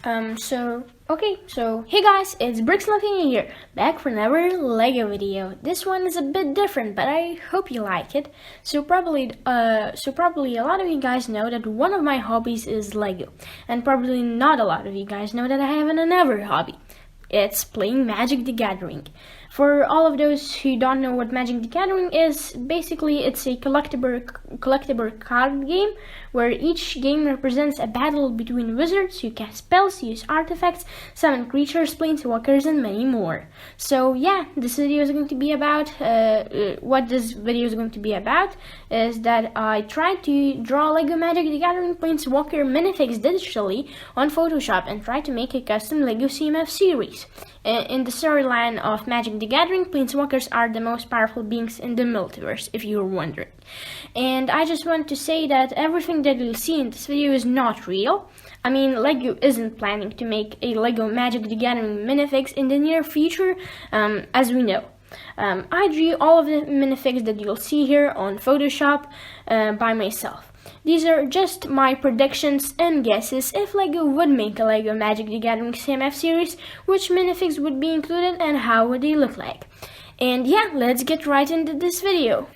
So hey guys, it's Lithuania here, back for another Lego video. This one is a bit different, but I hope you like it. So probably a lot of you guys know that one of my hobbies is Lego, and probably not a lot of you guys know that I have another hobby. It's playing Magic the Gathering. For all of those who don't know what Magic the Gathering is, basically it's a collectible card game where each game represents a battle between wizards who cast spells, use artifacts, summon creatures, planeswalkers, and many more. So yeah, this video is going to be about, what this video is going to be about is that I tried to draw Lego Magic the Gathering planeswalker minifigs digitally on Photoshop and tried to make a custom Lego CMF series. In the storyline of Magic the Gathering, planeswalkers are the most powerful beings in the multiverse, if you're wondering. And I just want to say that everything that you'll see in this video is not real. I mean, Lego isn't planning to make a Lego Magic the Gathering minifigs in the near future, as we know. I drew all of the minifigs that you'll see here on Photoshop by myself. These are just my predictions and guesses if Lego would make a Lego Magic the Gathering CMF series, which minifigs would be included and how would they look like. And yeah, let's get right into this video.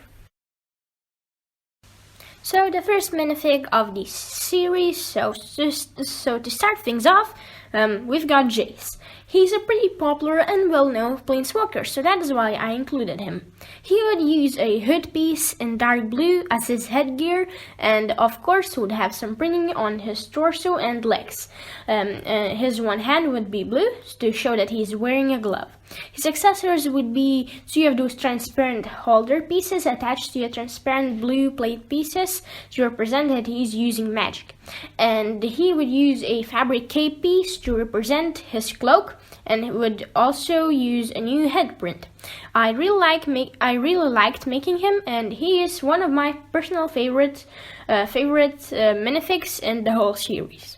So the first minifig of this series, so to start things off, we've got Jace. He's a pretty popular and well-known planeswalker, so that is why I included him. He would use a hood piece in dark blue as his headgear, and of course would have some printing on his torso and legs. His one hand would be blue to show that he's wearing a glove. His accessories would be two of those transparent holder pieces attached to a transparent blue plate pieces to represent that he's using magic. And he would use a fabric cape piece to represent his cloak, and he would also use a new head print. I really liked making him, and he is one of my personal favorite minifigs in the whole series.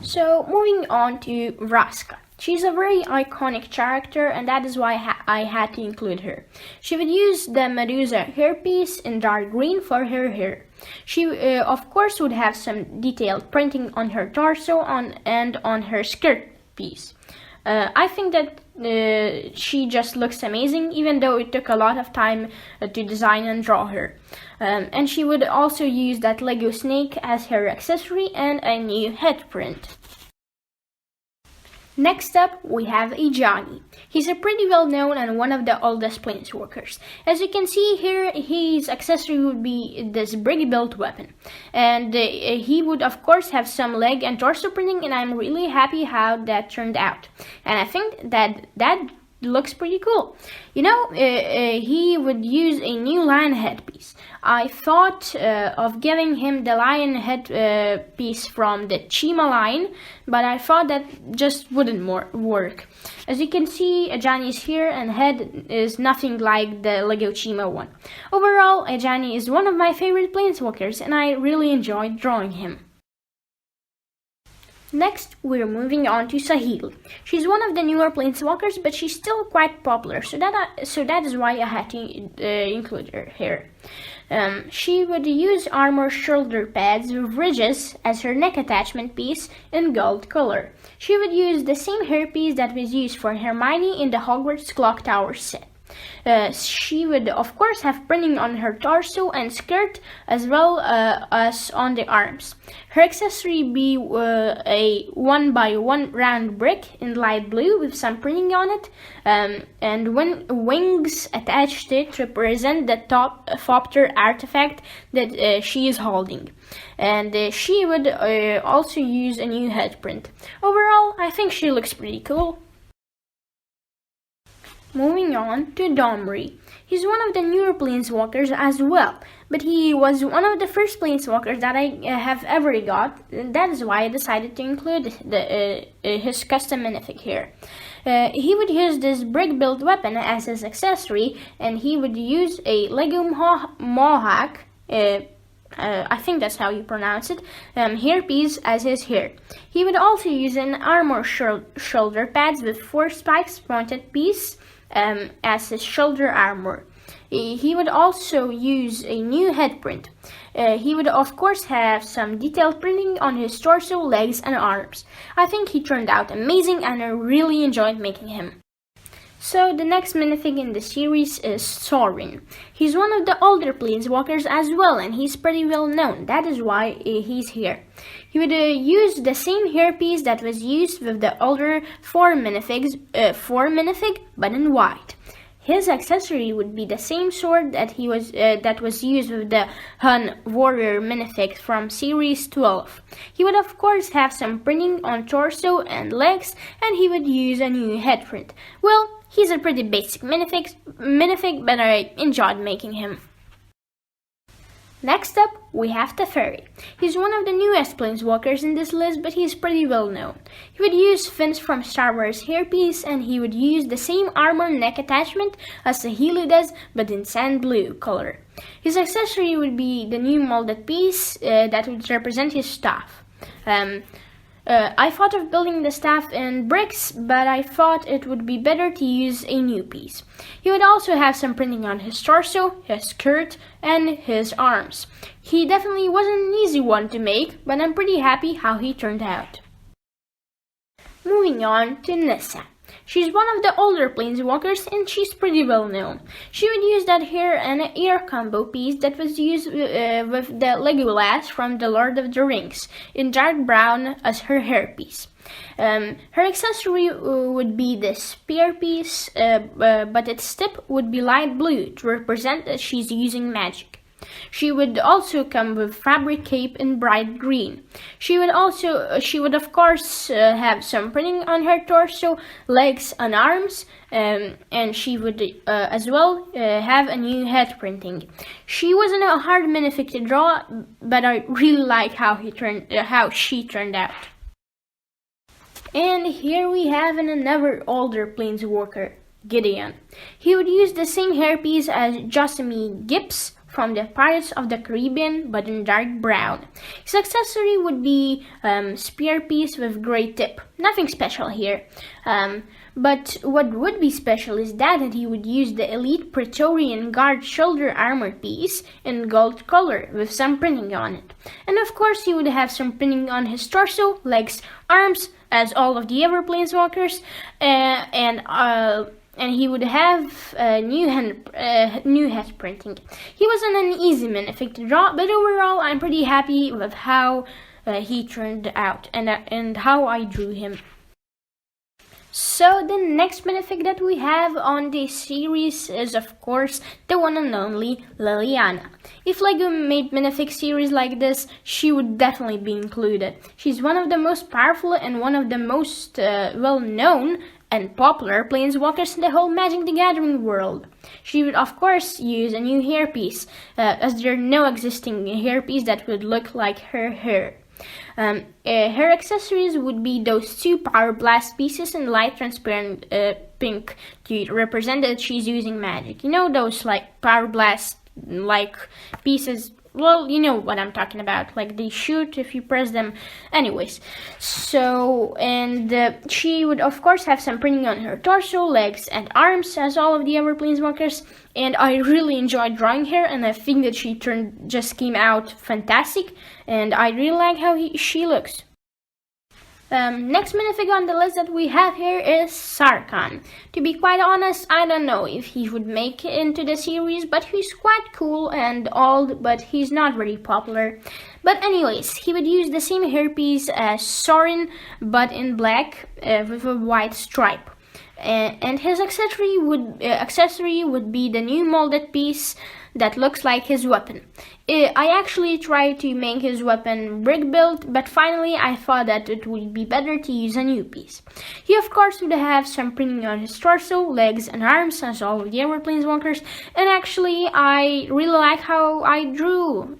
So moving on to Vraska. She's a very iconic character, and that is why I had to include her. She would use the Medusa hairpiece in dark green for her hair. She, of course, would have some detailed printing on her torso and on her skirt piece. I think that she just looks amazing, even though it took a lot of time to design and draw her. And she would also use that Lego snake as her accessory and a new head print. Next up, we have Johnny. He's a pretty well-known and one of the oldest planeswalkers. As you can see here, his accessory would be this brig-built weapon. And he would, of course, have some leg and torso printing, and I'm really happy how that turned out. And I think that looks pretty cool. You know, he would use a new lion headpiece. I thought of giving him the lion head piece from the Chima line, but I thought that just wouldn't work. As you can see, Ajani is here, and head is nothing like the Lego Chima one. Overall, Ajani is one of my favorite planeswalkers, and I really enjoyed drawing him. Next, we're moving on to Sahil. She's one of the newer planeswalkers, but she's still quite popular, so that is why I had to include her here. She would use armor shoulder pads with ridges as her neck attachment piece in gold color. She would use the same hairpiece that was used for Hermione in the Hogwarts Clock Tower set. She would, of course, have printing on her torso and skirt as well as on the arms. Her accessory be a 1x1 round brick in light blue with some printing on it, and wings attached to it represent the Thopter artifact that she is holding. And she would also use a new head print. Overall, I think she looks pretty cool. Moving on to Domri. He's one of the newer planeswalkers as well, but he was one of the first planeswalkers that I have ever got. That is why I decided to include his custom minifig here. He would use this brick-built weapon as his accessory, and he would use a Lego Mohawk, I think that's how you pronounce it, hairpiece as his hair. He would also use an armor shoulder pads with 4 spikes pointed piece as his shoulder armor. He would also use a new head print. He would of course have some detailed printing on his torso, legs and arms. I think he turned out amazing and I really enjoyed making him. So the next minifig in the series is Sorin. He's one of the older planeswalkers as well, and he's pretty well known. That is why he's here. He would use the same hairpiece that was used with the older 4 minifig, but in white. His accessory would be the same sword that was used with the Hun Warrior minifig from Series 12. He would of course have some printing on torso and legs, and he would use a new head print. Well, he's a pretty basic minifig, but I enjoyed making him. Next up, we have Teferi. He's one of the newest planeswalkers in this list, but he's pretty well known. He would use fins from Star Wars hairpiece, and he would use the same armor neck attachment as Saheeli does, but in sand blue color. His accessory would be the new molded piece that would represent his staff. I thought of building the staff in bricks, but I thought it would be better to use a new piece. He would also have some printing on his torso, his skirt, and his arms. He definitely wasn't an easy one to make, but I'm pretty happy how he turned out. Moving on to Nissa. She's one of the older planeswalkers and she's pretty well known. She would use that hair and ear combo piece that was used with the Legolas from The Lord of the Rings in dark brown as her hairpiece. Her accessory would be the spear piece, but its tip would be light blue to represent that she's using magic. She would also come with fabric cape in bright green. She would of course have some printing on her torso, legs and arms, and she would as well have a new head printing. She wasn't a hard minifig to draw, but I really like how she turned out. And here we have another older planeswalker, Gideon. He would use the same hairpiece as Josemie Gibbs from the Pirates of the Caribbean, but in dark brown. His accessory would be spear piece with gray tip. Nothing special here. But what would be special is that he would use the Elite Praetorian Guard shoulder armor piece in gold color with some printing on it. And of course he would have some printing on his torso, legs, arms, as all of the other planeswalkers, and he would have new head printing. He wasn't an easy minifig to draw, but overall I'm pretty happy with how he turned out and how I drew him. So the next minifig that we have on this series is of course the one and only Liliana. If LEGO made minifig series like this, she would definitely be included. She's one of the most powerful and one of the most well-known and popular planeswalkers in the whole Magic the Gathering world. She would of course use a new hairpiece, as there are no existing hairpiece that would look like her hair. Her accessories would be those 2 Power Blast pieces in light transparent pink to represent that she's using magic. You know those like Power Blast like pieces? Well, you know what I'm talking about, like they shoot if you press them. Anyways, so, and she would of course have some printing on her torso, legs and arms as all of the other planeswalkers, and I really enjoyed drawing her, and I think that she just came out fantastic, and I really like how she looks. Next minifig on the list that we have here is Sarkhan. To be quite honest, I don't know if he would make it into the series, but he's quite cool and old, but he's not very popular. But anyways, he would use the same hairpiece as Sorin, but in black with a white stripe. And his accessory would be the new molded piece that looks like his weapon. I actually tried to make his weapon brick built, but finally I thought that it would be better to use a new piece. He of course would have some printing on his torso, legs and arms as all of the other planeswalkers, and actually I really like how I drew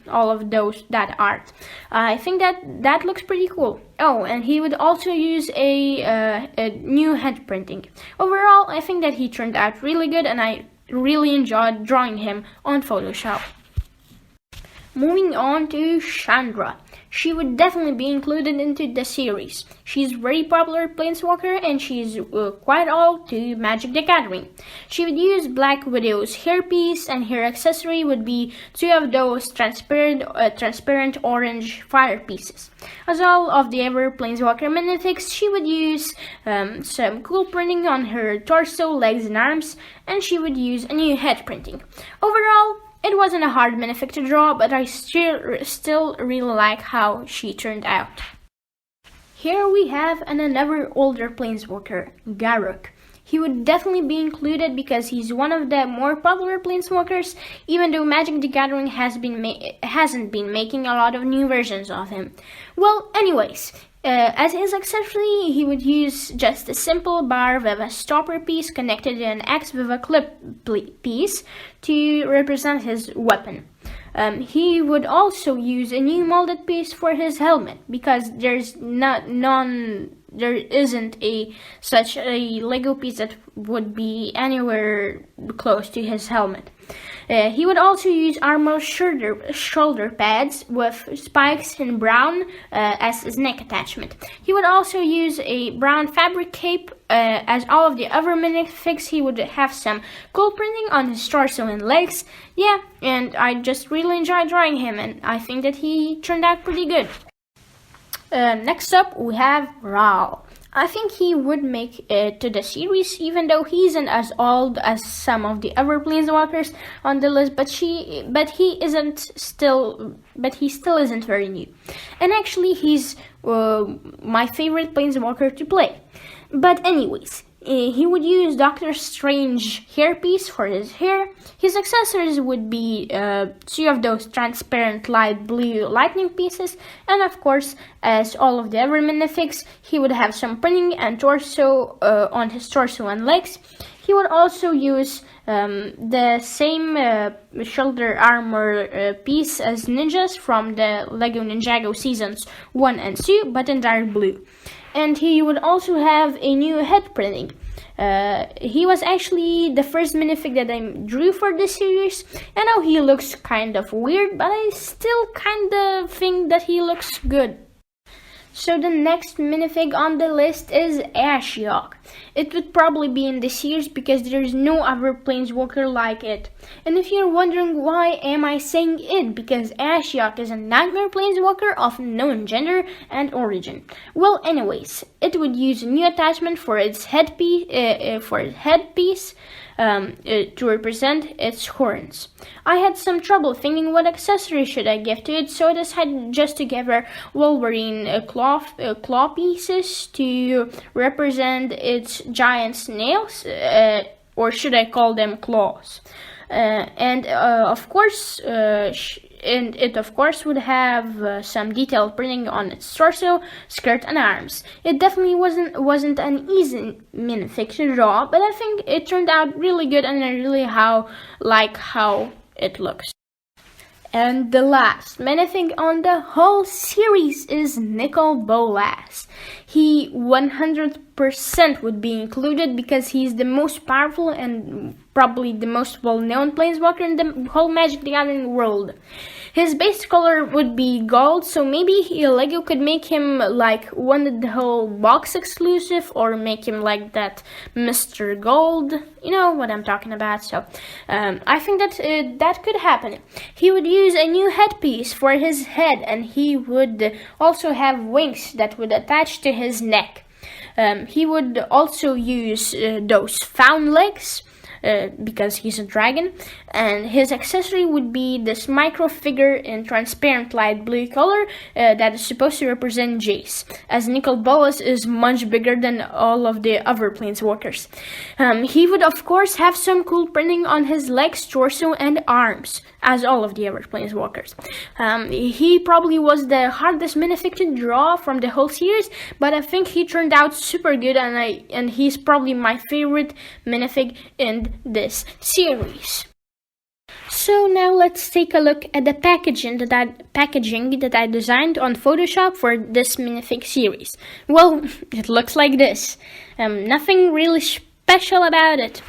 all of that art. I think that looks pretty cool. Oh, and he would also use a new head printing. Overall, I think that he turned out really good, and I really enjoyed drawing him on Photoshop. Moving on to Chandra. she would definitely be included into the series. She's very popular planeswalker and she's quite old to Magic the Gathering. She would use Black Widow's hairpiece, and her accessory would be 2 of those transparent orange fire pieces. As all of the other planeswalker minifigs, she would use some cool printing on her torso, legs, and arms, and she would use a new head printing. Overall, it wasn't a hard minifig to draw, but I still really like how she turned out. Here we have another older planeswalker, Garruk. He would definitely be included because he's one of the more popular planeswalkers, even though Magic the Gathering hasn't been making a lot of new versions of him. Well, anyways, as his accessory, he would use just a simple bar with a stopper piece connected to an axe with a clip piece to represent his weapon. He would also use a new molded piece for his helmet because there isn't such a Lego piece that would be anywhere close to his helmet. He would also use armor shoulder pads with spikes in brown as his neck attachment. He would also use a brown fabric cape. As all of the other minifigs, he would have some cool printing on his torso and legs. Yeah, and I just really enjoyed drawing him, and I think that he turned out pretty good. Next up, we have Ral. I think he would make it to the series, even though he isn't as old as some of the other planeswalkers on the list. But he still isn't very new. And actually, he's my favorite planeswalker to play. But anyways, he would use Doctor Strange hairpiece for his hair. His accessories would be 2 of those transparent light blue lightning pieces, and of course, as all of the other minifigs, he would have some printing and torso on his torso and legs. He would also use the same shoulder armor piece as ninjas from the Lego Ninjago Seasons 1 and 2, but in dark blue. And he would also have a new head printing. He was actually the first minifig that I drew for this series. I know he looks kind of weird, but I still kind of think that he looks good. So the next minifig on the list is Ashiok. It would probably be in this series because there is no other planeswalker like it. And if you're wondering why am I saying it, because Ashiok is a nightmare planeswalker of known gender and origin. Well, anyways, it would use a new attachment for its headpiece, to represent its horns. I had some trouble thinking what accessory should I give to it, so I decided just to give her Wolverine claw pieces to represent its giant snails, or should I call them claws? And it of course would have some detailed printing on its torso, skirt, and arms. It definitely wasn't an easy minifig to draw, but I think it turned out really good, and I really like how it looks. And the last minifig on the whole series is Nicol Bolas. He 100% would be included because he's the most powerful and probably the most well-known planeswalker in the whole Magic the Gathering world. His base color would be gold, so maybe Lego could make him like one of the whole box exclusive, or make him like that Mr. Gold. You know what I'm talking about. So I think that that could happen. He would use a new headpiece for his head, and he would also have wings that would attach to his neck. He would also use those found legs, because he's a dragon, and his accessory would be this micro figure in transparent light blue color that is supposed to represent Jace, as Nicol Bolas is much bigger than all of the other planeswalkers. He would of course have some cool printing on his legs, torso, and arms, as all of the other planeswalkers. He probably was the hardest minifig to draw from the whole series, but I think he turned out super good, and he's probably my favorite minifig in this series. So now let's take a look at the packaging that I designed on Photoshop for this minifig series. Well, it looks like this. Nothing really special about it.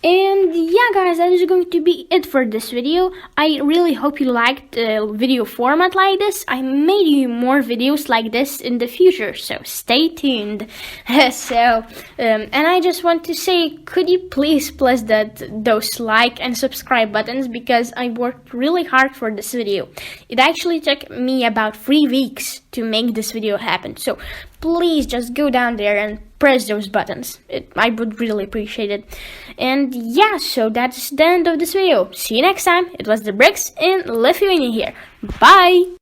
And yeah guys, that is going to be it for this video. I really hope you liked the video format like this. I may do more videos like this in the future, so stay tuned. And I just want to say, could you please press those like and subscribe buttons, because I worked really hard for this video. It actually took me about 3 weeks to make this video happen, so please just go down there and press those buttons. I would really appreciate it. And yeah, so that's the end of this video. See you next time. It was the Bricks in Lithuania here. Bye!